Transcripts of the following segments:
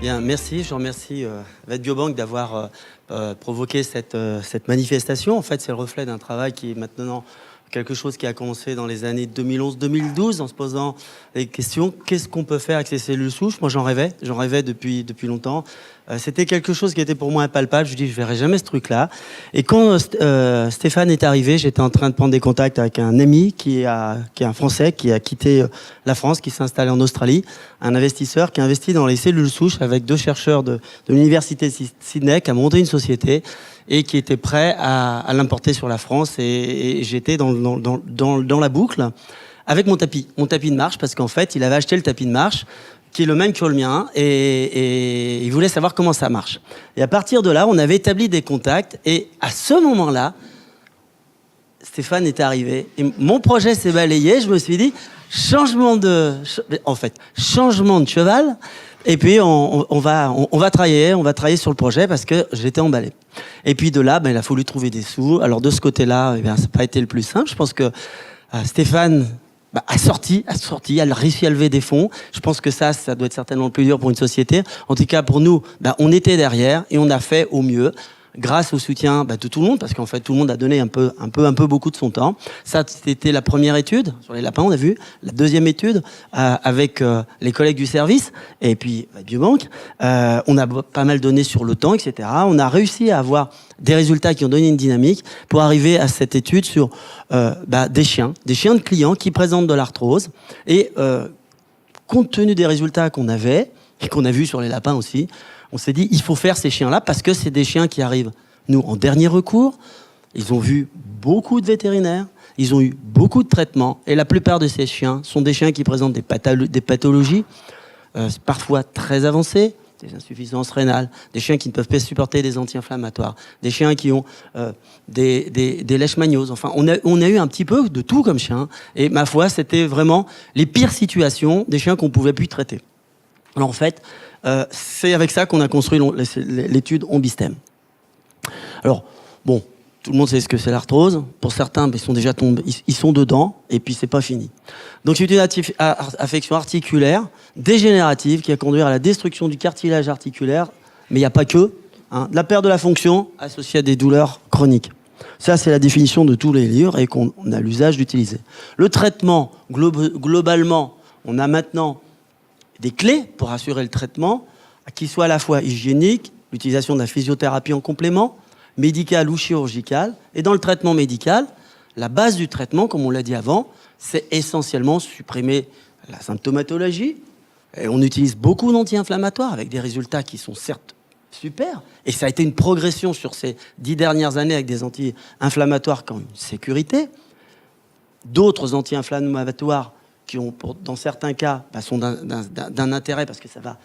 Bien, merci. Je remercie VetBiobank d'avoir provoqué cette manifestation. En fait, c'est le reflet d'un travail qui est maintenant quelque chose qui a commencé dans les années 2011-2012 en se posant les questions. Qu'est-ce qu'on peut faire avec ces cellules souches? Moi, j'en rêvais depuis longtemps. C'était quelque chose qui était pour moi impalpable. Je me dis, je verrai jamais ce truc-là. Et quand Stéphane est arrivé, j'étais en train de prendre des contacts avec un ami qui est un Français, qui a quitté la France, qui s'est installé en Australie, un investisseur qui a investi dans les cellules souches avec 2 chercheurs de l'université de Sydney, qui a monté une société et qui était prêt à l'importer sur la France. Et j'étais dans la boucle avec mon tapis de marche, parce qu'en fait, il avait acheté le tapis de marche, qui est le même que le mien, et il voulait savoir comment ça marche. Et à partir de là, on avait établi des contacts, et à ce moment-là, Stéphane est arrivé, et mon projet s'est balayé. Je me suis dit, changement de cheval, et puis on va travailler sur le projet, parce que j'étais emballé. Et puis de là, il a fallu trouver des sous. Alors de ce côté-là, ça n'a pas été le plus simple. Je pense que Stéphane a réussi à lever des fonds. Je pense que ça doit être certainement le plus dur pour une société. En tout cas, pour nous, on était derrière et on a fait au mieux, grâce au soutien de tout le monde, parce qu'en fait, tout le monde a donné un peu beaucoup de son temps. Ça, c'était la première étude sur les lapins, on a vu. La deuxième étude, avec les collègues du service, et puis VetBiobank, on a pas mal donné sur le temps, etc. On a réussi à avoir des résultats qui ont donné une dynamique pour arriver à cette étude sur des chiens de clients qui présentent de l'arthrose. Et compte tenu des résultats qu'on avait, et qu'on a vus sur les lapins aussi, on s'est dit, il faut faire ces chiens-là, parce que c'est des chiens qui arrivent, nous, en dernier recours. Ils ont vu beaucoup de vétérinaires, ils ont eu beaucoup de traitements, et la plupart de ces chiens sont des chiens qui présentent des pathologies, parfois très avancées, des insuffisances rénales, des chiens qui ne peuvent pas supporter des anti-inflammatoires, des chiens qui ont des leishmanioses. Enfin, on a eu un petit peu de tout comme chien, et ma foi, c'était vraiment les pires situations des chiens qu'on pouvait plus traiter. Alors en fait, c'est avec ça qu'on a construit l'étude OmbiStem. Alors, bon, tout le monde sait ce que c'est l'arthrose. Pour certains, ils sont déjà tombés, ils sont dedans, et puis c'est pas fini. Donc c'est une affection articulaire dégénérative qui va conduire à la destruction du cartilage articulaire, mais il n'y a pas que, de la perte de la fonction associée à des douleurs chroniques. Ça, c'est la définition de tous les livres et qu'on a l'usage d'utiliser. Le traitement, globalement, on a maintenant des clés pour assurer le traitement, qui soit à la fois hygiénique, l'utilisation de la physiothérapie en complément, médicale ou chirurgicale. Et dans le traitement médical, la base du traitement, comme on l'a dit avant, c'est essentiellement supprimer la symptomatologie. Et on utilise beaucoup d'anti-inflammatoires avec des résultats qui sont certes super. Et ça a été une progression sur ces 10 dernières années avec des anti-inflammatoires qui ont une sécurité. D'autres anti-inflammatoires qui ont, dans certains cas, sont d'un intérêt parce que ça va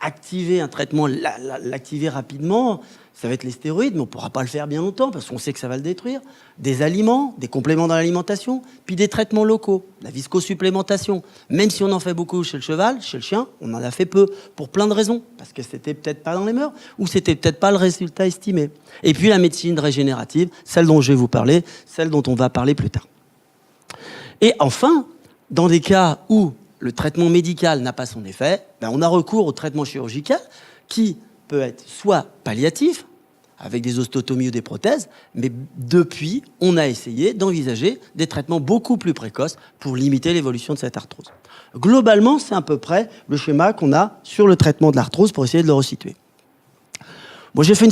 activer un traitement, l'activer rapidement. Ça va être les stéroïdes, mais on ne pourra pas le faire bien longtemps parce qu'on sait que ça va le détruire. Des aliments, des compléments dans l'alimentation, puis des traitements locaux, la viscosupplémentation. Même si on en fait beaucoup chez le cheval, chez le chien, on en a fait peu pour plein de raisons. Parce que c'était peut-être pas dans les mœurs ou c'était peut-être pas le résultat estimé. Et puis la médecine régénérative, celle dont je vais vous parler, celle dont on va parler plus tard. Et enfin, dans des cas où le traitement médical n'a pas son effet, on a recours au traitement chirurgical qui peut être soit palliatif, avec des osteotomies ou des prothèses, mais depuis, on a essayé d'envisager des traitements beaucoup plus précoces pour limiter l'évolution de cette arthrose. Globalement, c'est à peu près le schéma qu'on a sur le traitement de l'arthrose pour essayer de le resituer. Moi, j'ai fait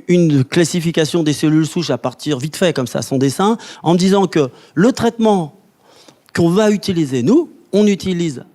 une classification des cellules souches à partir, vite fait, comme ça, sans dessin, en me disant que le traitement qu'on va utiliser, nous, on utilisera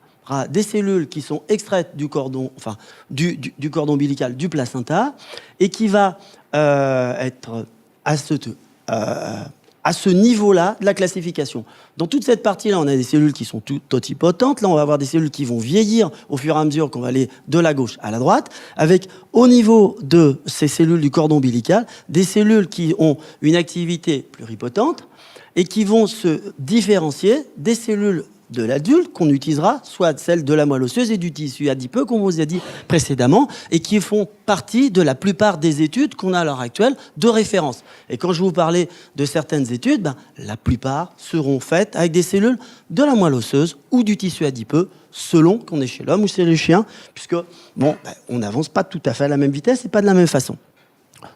des cellules qui sont extraites du cordon, enfin, du cordon ombilical, du placenta, et qui va être à ce niveau-là de la classification. Dans toute cette partie-là, on a des cellules qui sont totipotentes. Là, on va avoir des cellules qui vont vieillir au fur et à mesure qu'on va aller de la gauche à la droite, avec, au niveau de ces cellules du cordon ombilical, des cellules qui ont une activité pluripotente et qui vont se différencier des cellules de l'adulte qu'on utilisera, soit celle de la moelle osseuse et du tissu adipeux, comme on vous a dit précédemment, et qui font partie de la plupart des études qu'on a à l'heure actuelle de référence. Et quand je vous parlais de certaines études, la plupart seront faites avec des cellules de la moelle osseuse ou du tissu adipeux, selon qu'on est chez l'homme ou chez le chien, puisque on n'avance pas tout à fait à la même vitesse et pas de la même façon.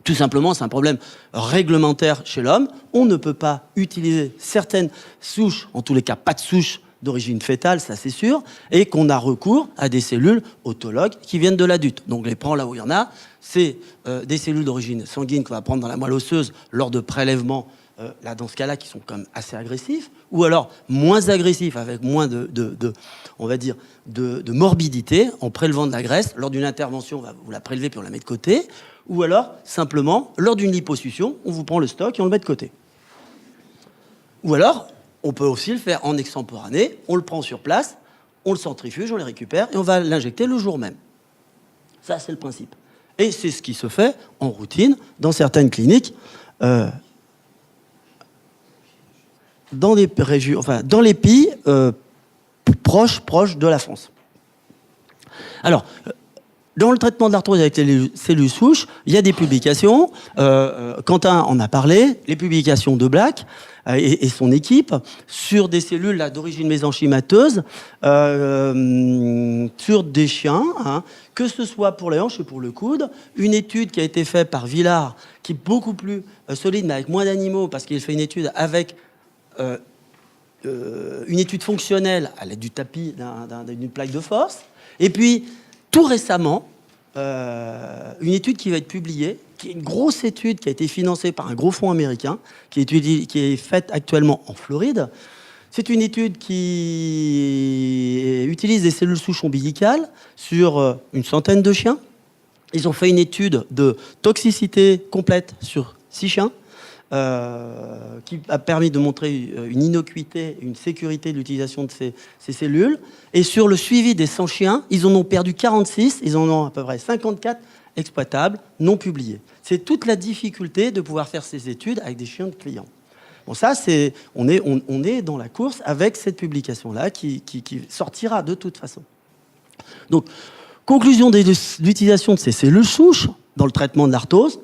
Tout simplement, c'est un problème réglementaire chez l'homme. On ne peut pas utiliser certaines souches, en tous les cas pas de souches d'origine fétale, ça c'est sûr, et qu'on a recours à des cellules autologues qui viennent de l'adulte. Donc les prends là où il y en a, c'est des cellules d'origine sanguine qu'on va prendre dans la moelle osseuse lors de prélèvements, là dans ce cas-là, qui sont quand même assez agressifs, ou alors moins agressifs, avec moins on va dire, de morbidité, en prélevant de la graisse. Lors d'une intervention, on va vous la prélever puis on la met de côté, ou alors simplement, lors d'une liposuction, on vous prend le stock et on le met de côté. Ou alors, on peut aussi le faire en extemporané, on le prend sur place, on le centrifuge, on le récupère et on va l'injecter le jour même. Ça, c'est le principe. Et c'est ce qui se fait en routine dans certaines cliniques, dans des régions, enfin, dans les pays proches de la France. Alors, dans le traitement de l'arthrose avec les cellules souches, il y a des publications. Quentin en a parlé, les publications de Black et son équipe sur des cellules d'origine mésenchymateuse sur des chiens, que ce soit pour les hanches et pour le coude. Une étude qui a été faite par Villard, qui est beaucoup plus solide, mais avec moins d'animaux, parce qu'il fait une étude avec une étude fonctionnelle à l'aide du tapis d'une plaque de force. Et puis, tout récemment, une étude qui va être publiée, qui est une grosse étude qui a été financée par un gros fonds américain, qui est faite actuellement en Floride. C'est une étude qui utilise des cellules souches ombilicales sur une centaine de chiens. Ils ont fait une étude de toxicité complète sur 6 chiens, qui a permis de montrer une innocuité, une sécurité de l'utilisation de ces cellules. Et sur le suivi des 100 chiens, ils en ont perdu 46, ils en ont à peu près 54 exploitables, non publiés. C'est toute la difficulté de pouvoir faire ces études avec des chiens de clients. Bon, ça, on est dans la course avec cette publication-là qui sortira de toute façon. Donc, conclusion de l'utilisation de ces cellules souches dans le traitement de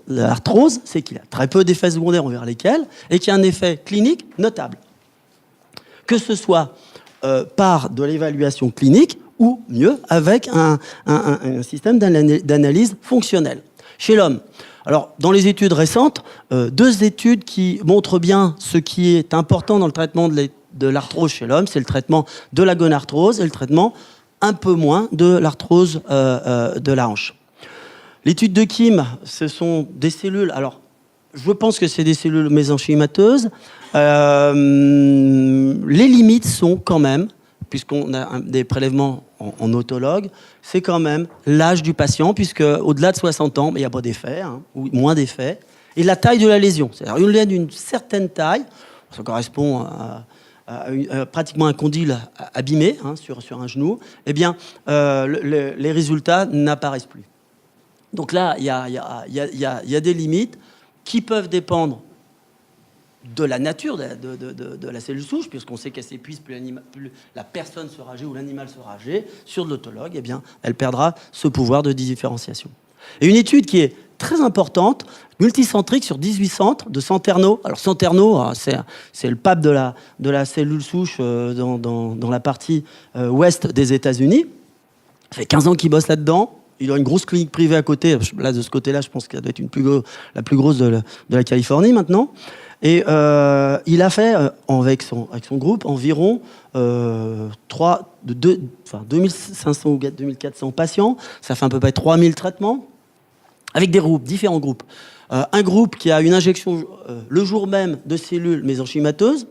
l'arthrose, c'est qu'il a très peu d'effets secondaires envers lesquels et qu'il y a un effet clinique notable. Que ce soit par de l'évaluation clinique ou mieux avec un système d'analyse fonctionnelle. Chez l'homme, alors dans les études récentes, 2 études qui montrent bien ce qui est important dans le traitement de l'arthrose chez l'homme, c'est le traitement de la gonarthrose et le traitement un peu moins de l'arthrose de la hanche. L'étude de Kim, ce sont des cellules. Alors, je pense que c'est des cellules mésenchymateuses. Les limites sont quand même, puisqu'on a des prélèvements en autologue, c'est quand même l'âge du patient, puisque au-delà de 60 ans, il n'y a pas d'effet, ou moins d'effet, et la taille de la lésion. C'est-à-dire une lésion d'une certaine taille, ça correspond à pratiquement un condyle abîmé sur un genou, eh bien, les résultats n'apparaissent plus. Donc là, il y a des limites qui peuvent dépendre de la nature de la cellule souche, puisqu'on sait qu'elle s'épuise, plus la personne sera âgée ou l'animal sera âgé. Sur de l'autologue, eh bien, elle perdra ce pouvoir de différenciation. Et une étude qui est très importante, multicentrique sur 18 centres de Santerno. Alors Santerno, c'est le pape de la cellule souche dans la partie ouest des États-Unis. Ça fait 15 ans qu'il bosse là-dedans. Il a une grosse clinique privée à côté. Là, de ce côté-là, je pense qu'elle doit être la plus grosse de la Californie maintenant. Et il a fait, avec son groupe, environ 2500 ou 2400 patients. Ça fait à peu près 3000 traitements, avec des groupes, différents groupes. Un groupe qui a une injection le jour même de cellules mésenchymateuses.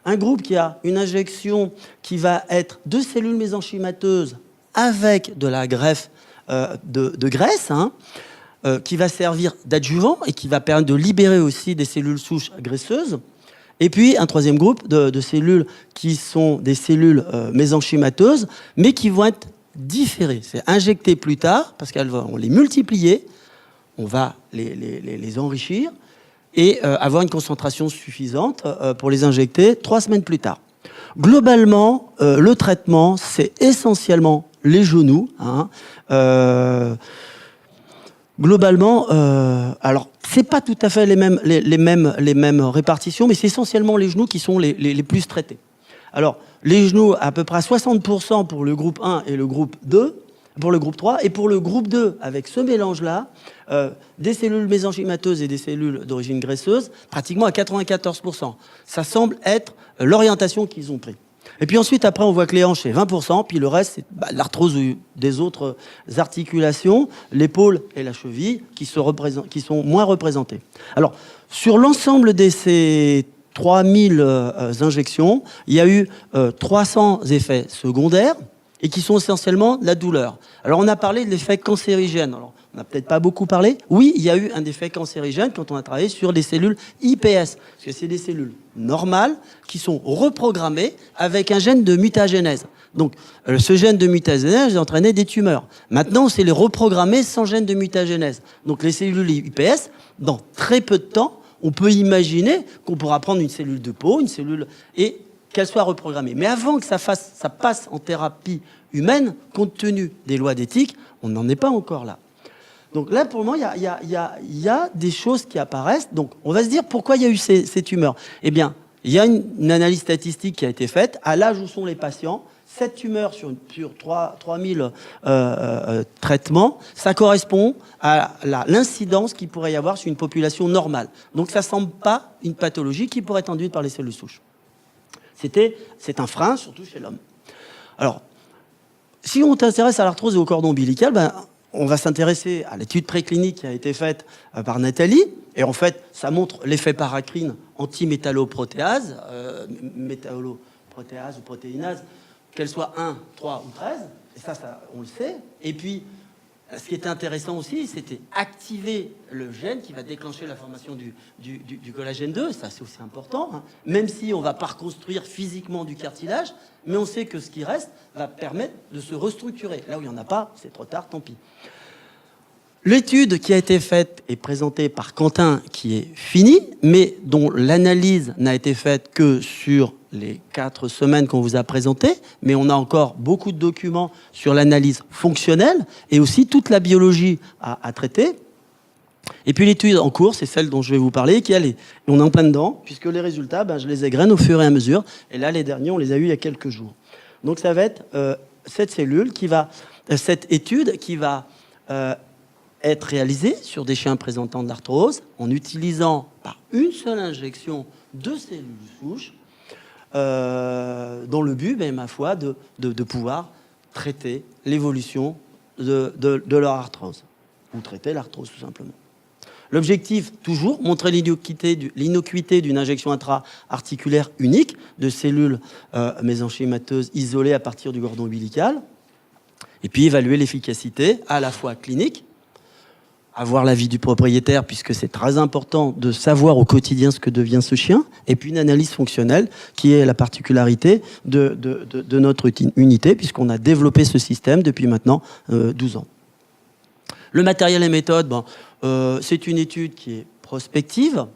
Un groupe qui a une injection qui va être de cellules mésenchymateuses avec de la greffe de graisse, qui va servir d'adjuvant et qui va permettre de libérer aussi des cellules souches graisseuses. Et puis un troisième groupe de cellules qui sont des cellules mésenchymateuses, mais qui vont être différées. C'est injecté plus tard, parce qu'on va les multiplier, on va les enrichir et avoir une concentration suffisante pour les injecter 3 semaines plus tard. Globalement, le traitement, c'est essentiellement les genoux. Hein. Globalement, alors c'est pas tout à fait les mêmes répartitions, mais c'est essentiellement les genoux qui sont les plus traités. Alors, les genoux, à peu près à 60% pour le groupe 1 et le groupe 2, pour le groupe 3, et pour le groupe 2, avec ce mélange-là, des cellules mésenchymateuses et des cellules d'origine graisseuse, pratiquement à 94%. Ça semble être l'orientation qu'ils ont pris. Et puis ensuite, après, on voit que les hanches, c'est 20%, puis le reste, c'est l'arthrose des autres articulations, l'épaule et la cheville, qui sont moins représentées. Alors, sur l'ensemble de ces 3000 injections, il y a eu 300 effets secondaires, et qui sont essentiellement la douleur. Alors, on a parlé de l'effet cancérigène. Alors, on n'a peut-être pas beaucoup parlé. Oui, il y a eu un effet cancérigène quand on a travaillé sur les cellules IPS, parce que c'est des cellules normales qui sont reprogrammées avec un gène de mutagénèse. Donc, ce gène de mutagénèse entraînait des tumeurs. Maintenant, c'est les reprogrammer sans gène de mutagénèse. Donc, les cellules IPS, dans très peu de temps, on peut imaginer qu'on pourra prendre une cellule de peau, une cellule et qu'elle soit reprogrammée. Mais avant que ça passe en thérapie humaine, compte tenu des lois d'éthique, on n'en est pas encore là. Donc là, pour le moment, il y a des choses qui apparaissent. Donc, on va se dire pourquoi il y a eu ces tumeurs. Eh bien, il y a une analyse statistique qui a été faite. À l'âge où sont les patients, 7 tumeurs sur 3000 traitements, ça correspond à l'incidence qu'il pourrait y avoir sur une population normale. Donc, ça ne semble pas une pathologie qui pourrait être induite par les cellules souches. C'est un frein, surtout chez l'homme. Alors, si on s'intéresse à l'arthrose et au cordon ombilical, on va s'intéresser à l'étude préclinique qui a été faite par Nathalie. Et en fait, ça montre l'effet paracrine anti-métalloprotéase, métalloprotéase ou protéinase, qu'elle soit 1, 3 ou 13. Et ça, on le sait. Et puis, ce qui était intéressant aussi, c'était activer le gène qui va déclencher la formation du collagène 2. Ça, c'est aussi important. Hein. Même si on ne va pas reconstruire physiquement du cartilage, mais on sait que ce qui reste va permettre de se restructurer. Là où il n'y en a pas, c'est trop tard, tant pis. L'étude qui a été faite et présentée par Quentin, qui est finie, mais dont l'analyse n'a été faite que sur les 4 semaines qu'on vous a présentées, mais on a encore beaucoup de documents sur l'analyse fonctionnelle et aussi toute la biologie à traiter. Et puis l'étude en cours, c'est celle dont je vais vous parler, qui on est en plein dedans, puisque les résultats, je les égrène au fur et à mesure. Et là, les derniers, on les a eus il y a quelques jours. Donc ça va être cette étude qui va être réalisée sur des chiens présentant de l'arthrose en utilisant par une seule injection de cellules souches, dans le but, ma foi, de pouvoir traiter l'évolution de leur arthrose, ou traiter l'arthrose tout simplement. L'objectif, toujours, montrer l'innocuité d'une injection intra-articulaire unique de cellules mésenchymateuses isolées à partir du cordon ombilical, et puis évaluer l'efficacité à la fois clinique, avoir l'avis du propriétaire, puisque c'est très important de savoir au quotidien ce que devient ce chien, et puis une analyse fonctionnelle, qui est la particularité de notre unité, puisqu'on a développé ce système depuis maintenant 12 ans. Le matériel et méthode, c'est une étude qui est prospective.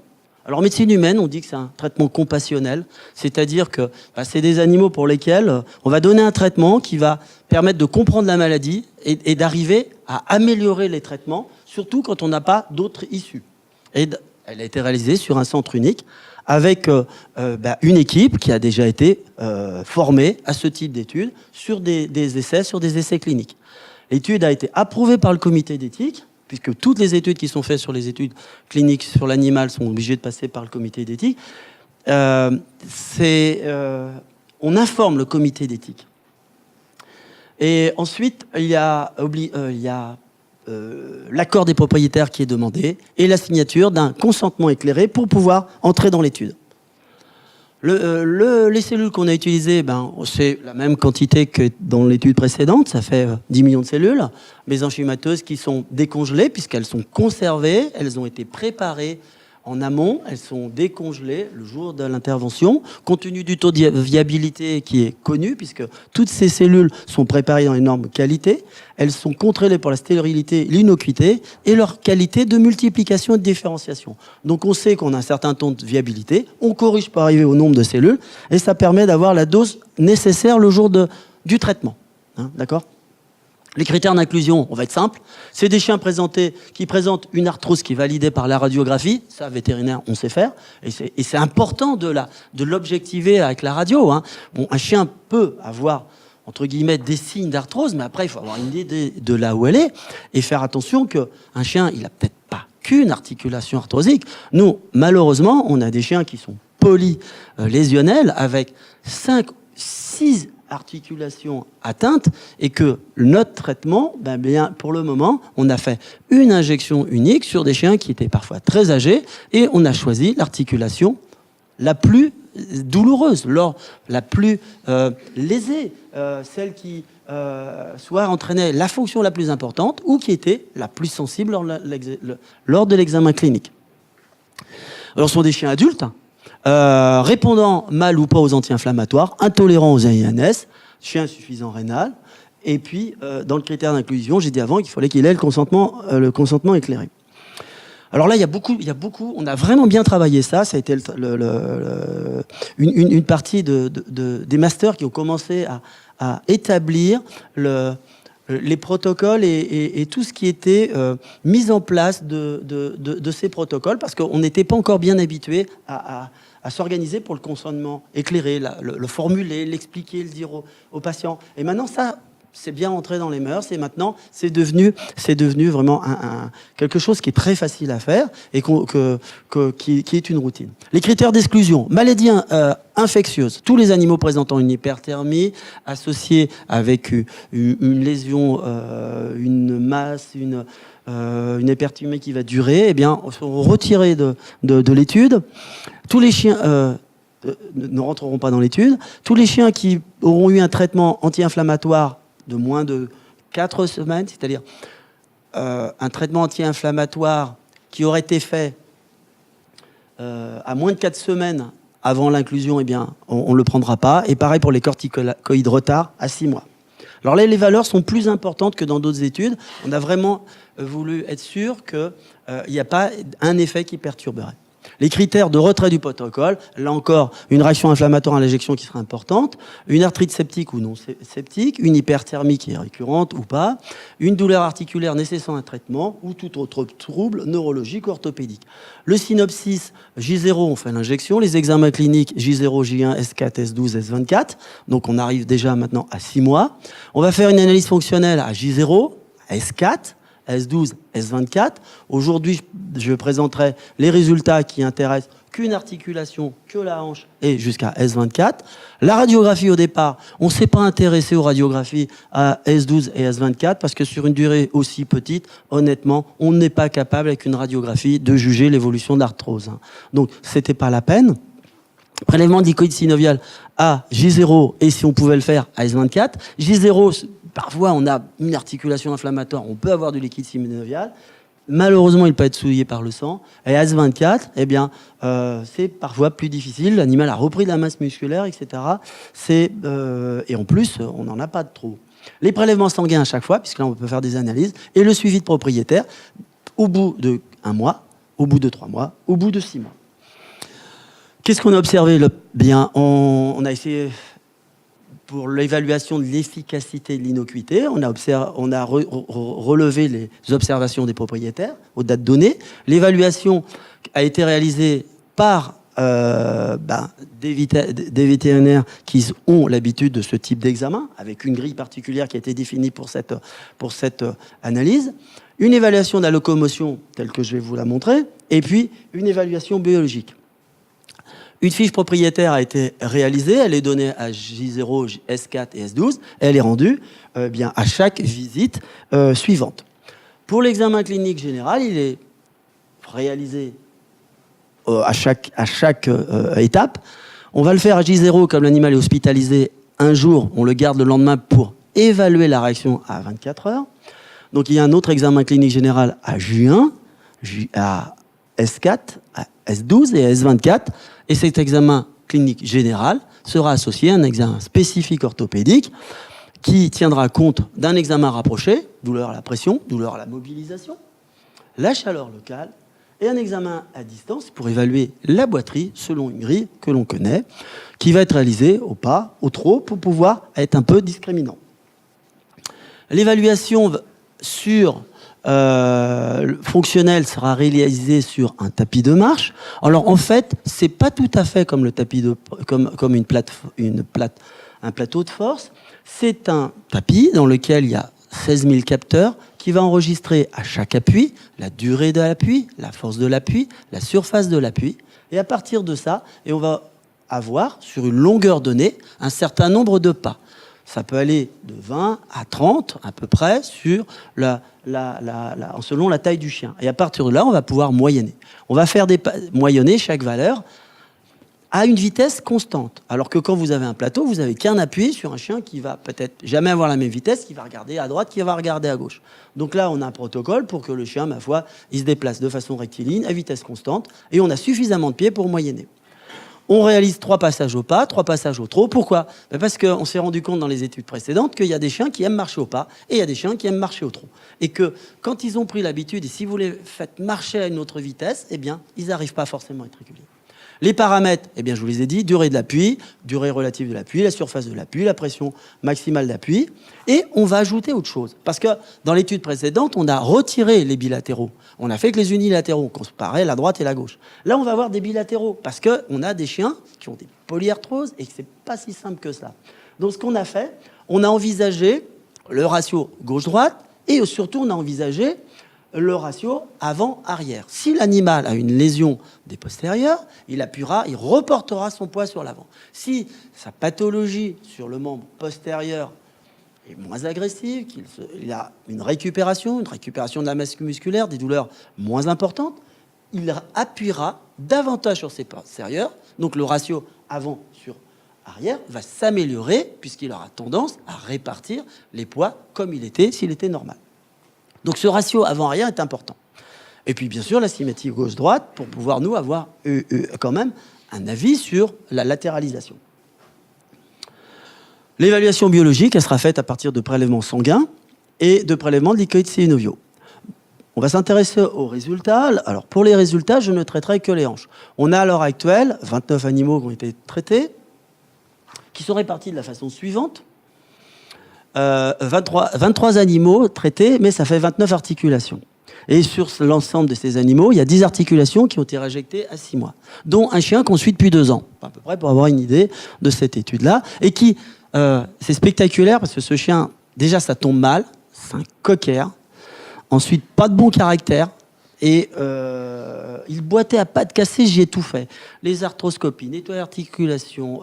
Alors, en médecine humaine, on dit que c'est un traitement compassionnel, c'est-à-dire que c'est des animaux pour lesquels on va donner un traitement qui va permettre de comprendre la maladie et d'arriver à améliorer les traitements, surtout quand on n'a pas d'autres issues. Et elle a été réalisée sur un centre unique avec une équipe qui a déjà été formée à ce type d'études sur des essais cliniques. L'étude a été approuvée par le comité d'éthique, puisque toutes les études qui sont faites sur les études cliniques sur l'animal sont obligées de passer par le comité d'éthique. On informe le comité d'éthique. Et ensuite, il y a l'accord des propriétaires qui est demandé et la signature d'un consentement éclairé pour pouvoir entrer dans l'étude. Les cellules qu'on a utilisées, c'est la même quantité que dans l'étude précédente, ça fait 10 millions de cellules, mésenchymateuses qui sont décongelées puisqu'elles sont conservées, elles ont été préparées En amont, elles sont décongelées le jour de l'intervention, compte tenu du taux de viabilité qui est connu, puisque toutes ces cellules sont préparées dans les normes qualité. Elles sont contrôlées pour la stérilité, l'innocuité et leur qualité de multiplication et de différenciation. Donc on sait qu'on a un certain taux de viabilité, on corrige pour arriver au nombre de cellules, et ça permet d'avoir la dose nécessaire le jour du traitement. Hein, d'accord ? Les critères d'inclusion, on va être simple. C'est des chiens qui présentent une arthrose qui est validée par la radiographie. Ça, vétérinaire, on sait faire. Et c'est important de l'objectiver avec la radio. Hein. Bon, un chien peut avoir, entre guillemets, des signes d'arthrose, mais après, il faut avoir une idée de là où elle est et faire attention qu'un chien, il a peut-être pas qu'une articulation arthrosique. Nous, malheureusement, on a des chiens qui sont polylésionnels avec 5, 6 articulations atteintes et que notre traitement, bien, pour le moment, on a fait une injection unique sur des chiens qui étaient parfois très âgés et on a choisi l'articulation la plus douloureuse, la plus lésée, celle qui soit entraînait la fonction la plus importante ou qui était la plus sensible lors de l'examen clinique. Alors, ce sont des chiens adultes, répondant mal ou pas aux anti-inflammatoires, intolérants aux AINS, chien insuffisant rénal, et puis dans le critère d'inclusion, j'ai dit avant qu'il fallait qu'il ait le consentement éclairé. Alors là, il y a beaucoup, on a vraiment bien travaillé ça. Ça a été une partie des masters qui ont commencé à établir les protocoles et tout ce qui était mis en place de ces protocoles, parce qu'on n'était pas encore bien habitué à s'organiser pour le consentement éclairé, le formuler, l'expliquer, le dire aux patients. Et maintenant, ça, c'est bien entré dans les mœurs, et maintenant, c'est devenu vraiment quelque chose qui est très facile à faire et qui est une routine. Les critères d'exclusion, maladies infectieuses. Tous les animaux présentant une hyperthermie, associée avec une lésion, une masse, une hyperthermie qui va durer, eh bien, sont retirés de l'étude. Tous les chiens ne rentreront pas dans l'étude. Tous les chiens qui auront eu un traitement anti-inflammatoire de moins de 4 semaines, c'est-à-dire un traitement anti-inflammatoire qui aurait été fait à moins de 4 semaines avant l'inclusion, eh bien, on ne le prendra pas. Et pareil pour les corticoïdes retard à 6 mois. Alors là, les valeurs sont plus importantes que dans d'autres études. On a vraiment voulu être sûr qu'il n'y a pas un effet qui perturberait. Les critères de retrait du protocole, là encore, une réaction inflammatoire à l'injection qui sera importante, une arthrite septique ou non septique, une hyperthermie qui est récurrente ou pas, une douleur articulaire nécessitant un traitement ou tout autre trouble neurologique ou orthopédique. Le synopsis, J0, on fait l'injection, les examens cliniques, J0, J1, S4, S12, S24, donc on arrive déjà maintenant à 6 mois. On va faire une analyse fonctionnelle à J0, à S4, S12, S24. Aujourd'hui, je présenterai les résultats qui intéressent qu'une articulation, que la hanche, et jusqu'à S24. La radiographie, au départ, on ne s'est pas intéressé aux radiographies à S12 et S24 parce que sur une durée aussi petite, honnêtement, on n'est pas capable, avec une radiographie, de juger l'évolution de l'arthrose. Donc, ce n'était pas la peine. Prélèvement de liquide synovial à J0, et si on pouvait le faire à S24. J0, parfois on a une articulation inflammatoire, on peut avoir du liquide synovial. Malheureusement, il peut être souillé par le sang. Et à S24, eh bien, c'est parfois plus difficile. L'animal a repris de la masse musculaire, etc. Et en plus, on n'en a pas de trop. Les prélèvements sanguins à chaque fois, puisque là, on peut faire des analyses. Et le suivi de propriétaire au bout de 1 mois, au bout de 3 mois, au bout de 6 mois. Qu'est-ce qu'on a observé? Bien, on a essayé, pour l'évaluation de l'efficacité de l'innocuité, on a relevé les observations des propriétaires aux dates données. L'évaluation a été réalisée par des vétérinaires qui ont l'habitude de ce type d'examen, avec une grille particulière qui a été définie pour cette analyse. Une évaluation de la locomotion, telle que je vais vous la montrer, et puis une évaluation biologique. Une fiche propriétaire a été réalisée, elle est donnée à J0, S4 et S12, elle est rendue bien à chaque visite suivante. Pour l'examen clinique général, il est réalisé à chaque étape. On va le faire à J0, comme l'animal est hospitalisé un jour, on le garde le lendemain pour évaluer la réaction à 24 heures. Donc il y a un autre examen clinique général à J1, à S4, à S12 et à S24. Et cet examen clinique général sera associé à un examen spécifique orthopédique qui tiendra compte d'un examen rapproché, douleur à la pression, douleur à la mobilisation, la chaleur locale, et un examen à distance pour évaluer la boiterie selon une grille que l'on connaît, qui va être réalisée au pas, au trot, pour pouvoir être un peu discriminant. L'évaluation fonctionnelle sera réalisée sur un tapis de marche. Alors en fait, c'est pas tout à fait comme un plateau de force. C'est un tapis dans lequel il y a 16 000 capteurs qui va enregistrer à chaque appui la durée de l'appui, la force de l'appui, la surface de l'appui. Et à partir de ça, on va avoir sur une longueur donnée un certain nombre de pas. Ça peut aller de 20 à 30 à peu près selon la taille du chien. Et à partir de là, on va pouvoir moyenner. On va faire moyenner chaque valeur à une vitesse constante. Alors que quand vous avez un plateau, vous n'avez qu'un appui sur un chien qui va peut-être jamais avoir la même vitesse, qui va regarder à droite, qui va regarder à gauche. Donc là, on a un protocole pour que le chien, ma foi, il se déplace de façon rectiligne, à vitesse constante, et on a suffisamment de pieds pour moyenner. On réalise 3 passages au pas, 3 passages au trot. Pourquoi ? Parce qu'on s'est rendu compte dans les études précédentes qu'il y a des chiens qui aiment marcher au pas et il y a des chiens qui aiment marcher au trot. Et que quand ils ont pris l'habitude, et si vous les faites marcher à une autre vitesse, eh bien, ils n'arrivent pas forcément à être réguliers. Les paramètres, eh bien, je vous les ai dit, durée de l'appui, durée relative de l'appui, la surface de l'appui, la pression maximale d'appui. Et on va ajouter autre chose. Parce que dans l'étude précédente, on a retiré les bilatéraux. On a fait que les unilatéraux, qu'on séparait la droite et la gauche. Là, on va avoir des bilatéraux. Parce qu'on a des chiens qui ont des polyarthroses et que c'est pas si simple que ça. Donc, ce qu'on a fait, on a envisagé le ratio gauche-droite et surtout, on a envisagé le ratio avant-arrière. Si l'animal a une lésion des postérieurs, il reportera son poids sur l'avant. Si sa pathologie sur le membre postérieur est moins agressive, qu'il a une récupération de la masse musculaire, des douleurs moins importantes, il appuiera davantage sur ses postérieurs. Donc le ratio avant sur arrière va s'améliorer puisqu'il aura tendance à répartir les poids comme s'il était normal. Donc ce ratio avant-arrière est important. Et puis bien sûr la symétrie gauche-droite pour pouvoir nous avoir quand même un avis sur la latéralisation. L'évaluation biologique, elle sera faite à partir de prélèvements sanguins et de prélèvements de liquides synoviaux. On va s'intéresser aux résultats. Alors pour les résultats, je ne traiterai que les hanches. On a à l'heure actuelle 29 animaux qui ont été traités, qui sont répartis de la façon suivante. 23 animaux traités, mais ça fait 29 articulations. Et sur l'ensemble de ces animaux, il y a 10 articulations qui ont été réjectées à 6 mois, dont un chien qu'on suit depuis 2 ans, à peu près pour avoir une idée de cette étude-là. Et qui, c'est spectaculaire parce que ce chien, déjà ça tombe mal, c'est un cocker, ensuite pas de bon caractère, et il boitait à pattes cassées, j'y ai tout fait. Les arthroscopies, nettoyer l'articulation,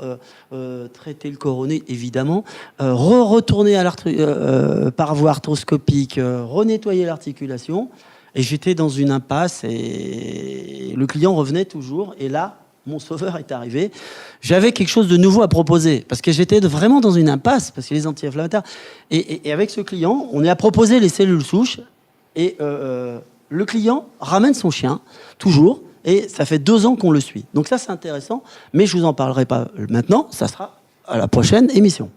traiter le coroné, évidemment, retourner par voie arthroscopique, renettoyer l'articulation. Et j'étais dans une impasse et le client revenait toujours. Et là, mon sauveur est arrivé. J'avais quelque chose de nouveau à proposer parce que j'étais vraiment dans une impasse parce que les anti-inflammatoires. Et avec ce client, on a proposé les cellules souches et le client ramène son chien, toujours, et ça fait 2 ans qu'on le suit. Donc ça, c'est intéressant, mais je ne vous en parlerai pas maintenant, ça sera à la prochaine émission.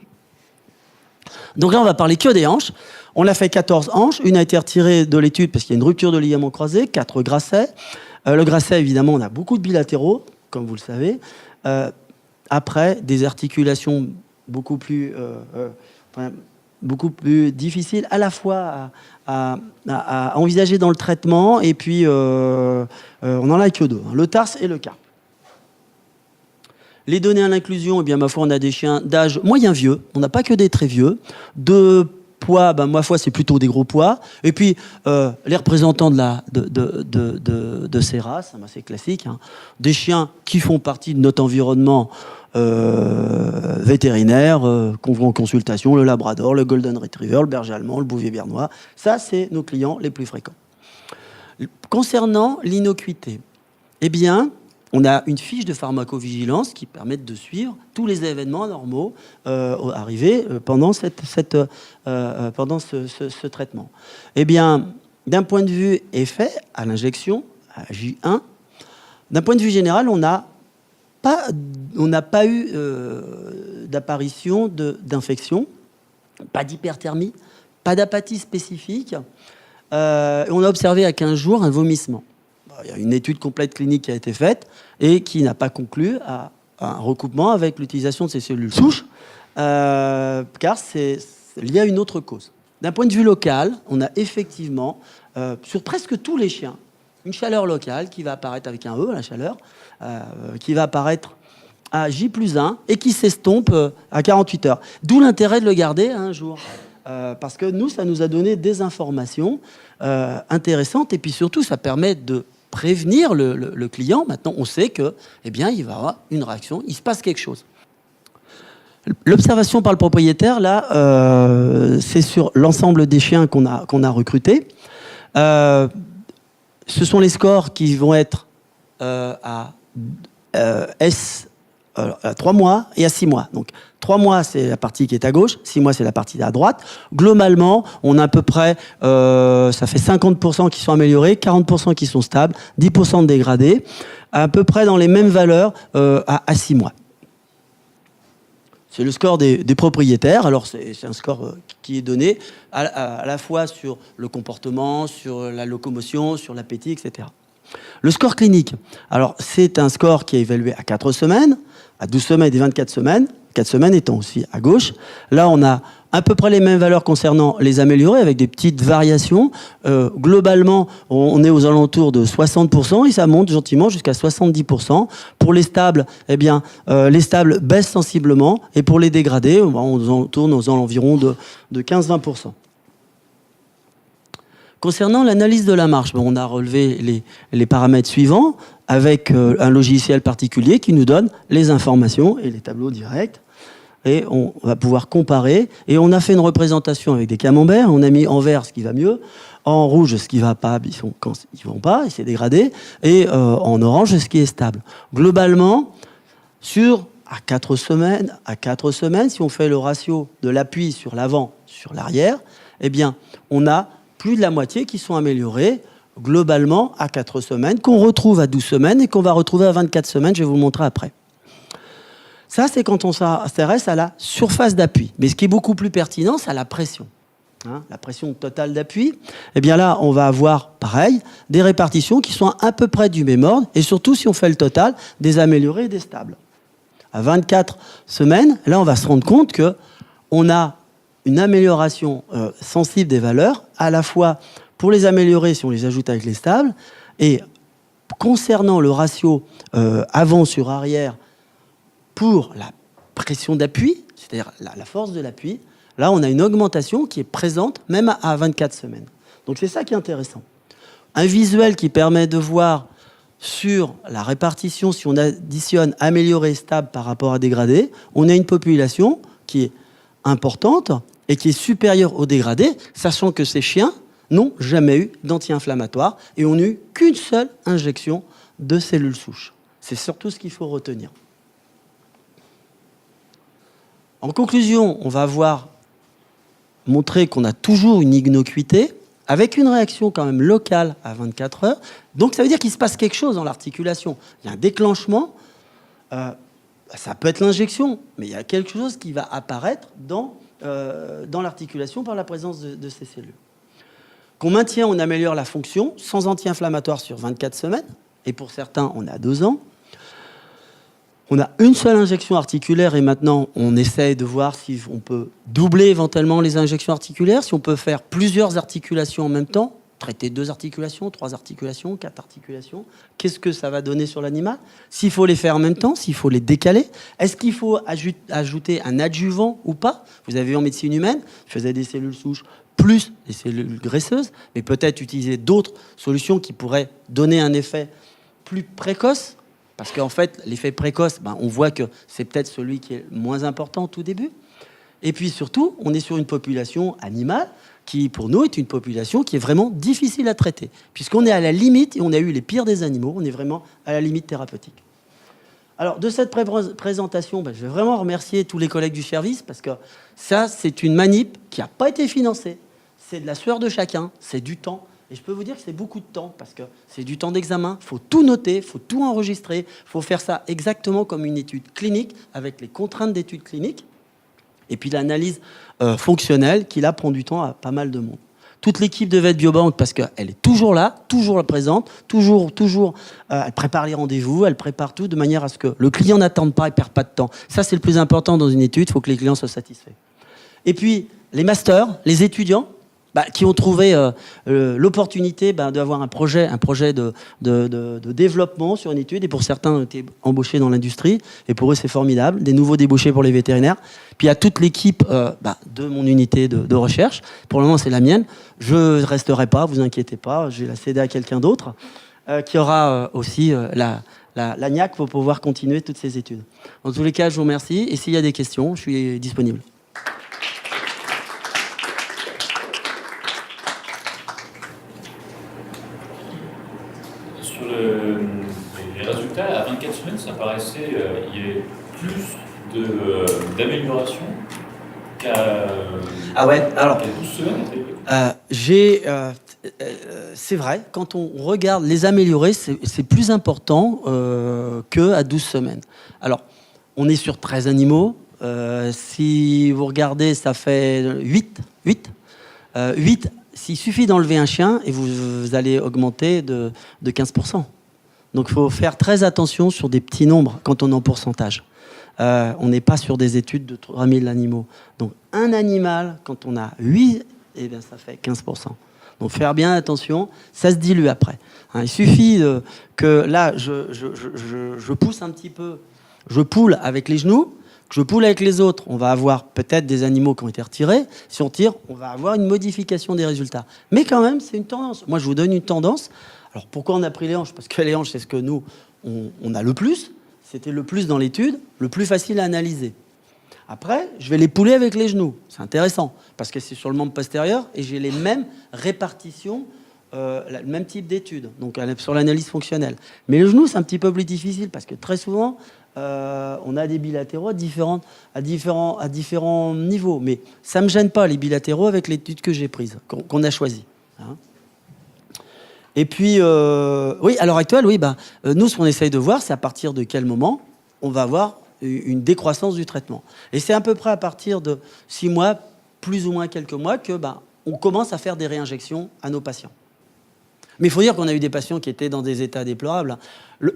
Donc là, on va parler que des hanches. On a fait 14 hanches, une a été retirée de l'étude parce qu'il y a une rupture de ligament croisé, 4 gracets. Le gracet, évidemment, on a beaucoup de bilatéraux, comme vous le savez. Après, des articulations beaucoup plus difficiles à la fois à envisager dans le traitement, et puis on n'en a que 2, hein, le tarse et le carpe. Les données à l'inclusion, eh bien, ma foi, on a des chiens d'âge moyen vieux, on n'a pas que des très vieux, de poids, ben, ma foi, c'est plutôt des gros poids, et puis les représentants de ces races, c'est classique, hein, des chiens qui font partie de notre environnement vétérinaire, qu'on voit en consultation, le labrador, le golden retriever, le berger allemand, le bouvier bernois. Ça, c'est nos clients les plus fréquents. Concernant l'innocuité, eh bien, on a une fiche de pharmacovigilance qui permet de suivre tous les événements normaux arrivés pendant ce traitement. Eh bien, d'un point de vue effet à l'injection, à J1. D'un point de vue général, on n'a pas eu d'apparition d'infection, pas d'hyperthermie, pas d'apathie spécifique. On a observé à 15 jours un vomissement. Il y a une étude complète clinique qui a été faite et qui n'a pas conclu à un recoupement avec l'utilisation de ces cellules souches, car c'est lié à une autre cause. D'un point de vue local, on a effectivement, sur presque tous les chiens, une chaleur locale qui va apparaître avec un E, la chaleur, qui va apparaître à J+1 et qui s'estompe à 48 heures. D'où l'intérêt de le garder un jour. Parce que nous, ça nous a donné des informations intéressantes et puis surtout, ça permet de prévenir le client. Maintenant, on sait que, eh bien, il va avoir une réaction, il se passe quelque chose. L'observation par le propriétaire, là, c'est sur l'ensemble des chiens qu'on a recrutés. Ce sont les scores qui vont être à 3 mois et à 6 mois. Donc, 3 mois, c'est la partie qui est à gauche, 6 mois, c'est la partie à droite. Globalement, on a à peu près, ça fait 50% qui sont améliorés, 40% qui sont stables, 10% de dégradés, à peu près dans les mêmes valeurs à 6 mois. C'est le score des propriétaires. Alors, c'est un score qui est donné à la fois sur le comportement, sur la locomotion, sur l'appétit, etc. Le score clinique, alors c'est un score qui est évalué à 4 semaines, à 12 semaines et 24 semaines, 4 semaines étant aussi à gauche. Là, on a à peu près les mêmes valeurs concernant les améliorés, avec des petites variations. Globalement, on est aux alentours de 60% et ça monte gentiment jusqu'à 70%. Pour les stables, eh bien, les stables baissent sensiblement et pour les dégradés, on tourne aux environs de 15-20%. Concernant l'analyse de la marche, on a relevé les paramètres suivants avec un logiciel particulier qui nous donne les informations et les tableaux directs. Et on va pouvoir comparer. Et on a fait une représentation avec des camemberts. On a mis en vert ce qui va mieux, en rouge ce qui va pas, quand ils vont pas, et c'est dégradé, et en orange ce qui est stable. Globalement, à 4 semaines, si on fait le ratio de l'appui sur l'avant, sur l'arrière, eh bien, on a plus de la moitié qui sont améliorés globalement à 4 semaines, qu'on retrouve à 12 semaines et qu'on va retrouver à 24 semaines. Je vais vous le montrer après. Ça, c'est quand on s'intéresse à la surface d'appui. Mais ce qui est beaucoup plus pertinent, c'est la pression. La pression totale d'appui. Eh bien là, on va avoir, pareil, des répartitions qui sont à peu près du même ordre. Et surtout, si on fait le total, des améliorés et des stables. À 24 semaines, là, on va se rendre compte qu'on a une amélioration sensible des valeurs, à la fois pour les améliorer si on les ajoute avec les stables, et concernant le ratio avant sur arrière pour la pression d'appui, c'est-à-dire la force de l'appui, là on a une augmentation qui est présente même à 24 semaines. Donc c'est ça qui est intéressant. Un visuel qui permet de voir sur la répartition, si on additionne amélioré, stable par rapport à dégradé, on a une population qui est importante et qui est supérieure au dégradé, sachant que ces chiens n'ont jamais eu d'anti-inflammatoire et ont eu qu'une seule injection de cellules souches. C'est surtout ce qu'il faut retenir. En conclusion, on va montrer qu'on a toujours une innocuité avec une réaction quand même locale à 24 heures. Donc ça veut dire qu'il se passe quelque chose dans l'articulation. Il y a un déclenchement, ça peut être l'injection, mais il y a quelque chose qui va apparaître dans l'articulation par la présence de ces cellules. Qu'on maintient, on améliore la fonction sans anti-inflammatoire sur 24 semaines, et pour certains, on a 2 ans. On a une seule injection articulaire et maintenant, on essaye de voir si on peut doubler éventuellement les injections articulaires, si on peut faire plusieurs articulations en même temps, traiter 2 articulations, 3 articulations, 4 articulations. Qu'est-ce que ça va donner sur l'animal? S'il faut les faire en même temps, s'il faut les décaler, est-ce qu'il faut ajouter un adjuvant ou pas? Vous avez vu en médecine humaine, je faisais des cellules souches plus des cellules graisseuses, mais peut-être utiliser d'autres solutions qui pourraient donner un effet plus précoce. Parce qu'en fait, l'effet précoce, on voit que c'est peut-être celui qui est moins important au tout début. Et puis surtout, on est sur une population animale qui, pour nous, est une population qui est vraiment difficile à traiter. Puisqu'on est à la limite, et on a eu les pires des animaux, on est vraiment à la limite thérapeutique. Alors, de cette présentation, je vais vraiment remercier tous les collègues du service, parce que ça, c'est une manip qui n'a pas été financée. C'est de la sueur de chacun, c'est du temps. Et je peux vous dire que c'est beaucoup de temps, parce que c'est du temps d'examen, il faut tout noter, il faut tout enregistrer, il faut faire ça exactement comme une étude clinique, avec les contraintes d'études cliniques, et puis l'analyse fonctionnelle, qui là prend du temps à pas mal de monde. Toute l'équipe de Vet Biobank, parce qu'elle est toujours là, toujours présente, toujours, elle prépare les rendez-vous, elle prépare tout de manière à ce que le client n'attende pas et ne perde pas de temps. Ça, c'est le plus important dans une étude, il faut que les clients soient satisfaits. Et puis, les masters, les étudiants, qui ont trouvé l'opportunité d'avoir un projet de développement sur une étude. Et pour certains, ont été embauchés dans l'industrie. Et pour eux, c'est formidable. Des nouveaux débouchés pour les vétérinaires. Puis il y a toute l'équipe de mon unité de recherche. Pour le moment, c'est la mienne. Je ne resterai pas, vous inquiétez pas. Je vais la céder à quelqu'un d'autre qui aura aussi la niaque pour pouvoir continuer toutes ces études. En tous les cas, je vous remercie. Et s'il y a des questions, je suis disponible. Les résultats, à 24 semaines, ça paraissait il y ait plus d'amélioration qu'à 12 semaines. C'est vrai, quand on regarde les améliorer, c'est plus important qu'à 12 semaines. Alors, on est sur 13 animaux. Si vous regardez, ça fait 8. S'il suffit d'enlever un chien et vous allez augmenter de 15%. Donc il faut faire très attention sur des petits nombres quand on est en pourcentage. On n'est pas sur des études de 3000 animaux. Donc un animal, quand on a 8, eh bien, ça fait 15%. Donc faire bien attention, ça se dilue après. Il suffit que là, je pousse un petit peu, je poule avec les genoux, je poule avec les autres, on va avoir peut-être des animaux qui ont été retirés. Si on tire, on va avoir une modification des résultats. Mais quand même, c'est une tendance. Moi, je vous donne une tendance. Alors, pourquoi on a pris les hanches? Parce que les hanches, c'est ce que nous, on a le plus. C'était le plus dans l'étude, le plus facile à analyser. Après, je vais les pouler avec les genoux. C'est intéressant, parce que c'est sur le membre postérieur et j'ai les mêmes répartitions, le même type d'études, donc sur l'analyse fonctionnelle. Mais le genou, c'est un petit peu plus difficile, parce que très souvent, on a des bilatéraux à différents niveaux. Mais ça ne me gêne pas, les bilatéraux, avec l'étude que j'ai prise, qu'on a choisie. Hein. Et puis, oui, à l'heure actuelle, nous, ce qu'on essaye de voir, c'est à partir de quel moment on va avoir une décroissance du traitement. Et c'est à peu près à partir de 6 mois, plus ou moins quelques mois, que on commence à faire des réinjections à nos patients. Mais il faut dire qu'on a eu des patients qui étaient dans des états déplorables.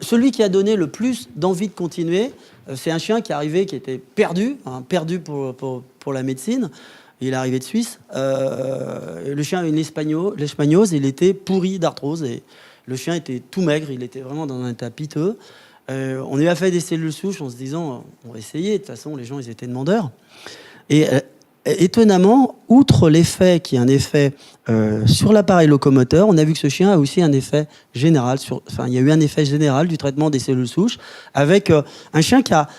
Celui qui a donné le plus d'envie de continuer, c'est un chien qui est arrivé, qui était perdu pour la médecine. Il est arrivé de Suisse. Le chien a une leishmaniose, il était pourri d'arthrose. Et le chien était tout maigre, il était vraiment dans un état piteux. On lui a fait des cellules souches en se disant, on va essayer. De toute façon, les gens, ils étaient demandeurs. Et étonnamment, outre l'effet qui est un effet sur l'appareil locomoteur, on a vu que ce chien a aussi un effet général. Il y a eu un effet général du traitement des cellules souches avec un chien qui a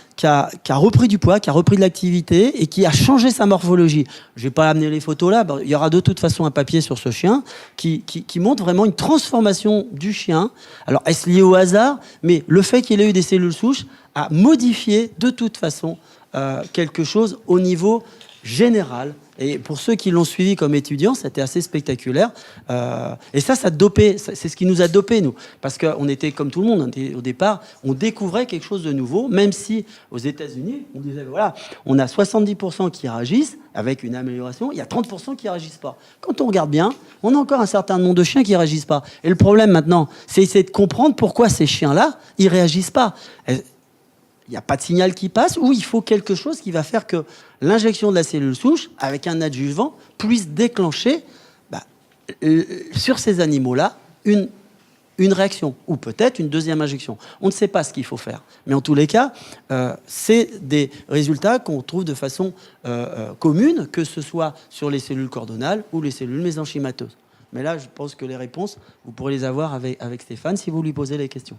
repris du poids, qui a repris de l'activité et qui a changé sa morphologie. Je ne vais pas amener les photos là. Il y aura de toute façon un papier sur ce chien qui montre vraiment une transformation du chien. Alors, est-ce lié au hasard? Mais le fait qu'il ait eu des cellules souches a modifié de toute façon quelque chose au niveau général. Et pour ceux qui l'ont suivi comme étudiant, c'était assez spectaculaire. Et ça dopait. C'est ce qui nous a dopés, nous. Parce qu'on était comme tout le monde. Au départ, on découvrait quelque chose de nouveau, même si aux États-Unis, on disait, voilà, on a 70% qui réagissent avec une amélioration, il y a 30% qui ne réagissent pas. Quand on regarde bien, on a encore un certain nombre de chiens qui ne réagissent pas. Et le problème maintenant, c'est essayer de comprendre pourquoi ces chiens-là, ils ne réagissent pas. Il n'y a pas de signal qui passe, ou il faut quelque chose qui va faire que l'injection de la cellule souche, avec un adjuvant, puisse déclencher sur ces animaux-là une réaction, ou peut-être une deuxième injection. On ne sait pas ce qu'il faut faire. Mais en tous les cas, c'est des résultats qu'on trouve de façon commune, que ce soit sur les cellules cordonales ou les cellules mésenchymateuses. Mais là, je pense que les réponses, vous pourrez les avoir avec Stéphane si vous lui posez les questions.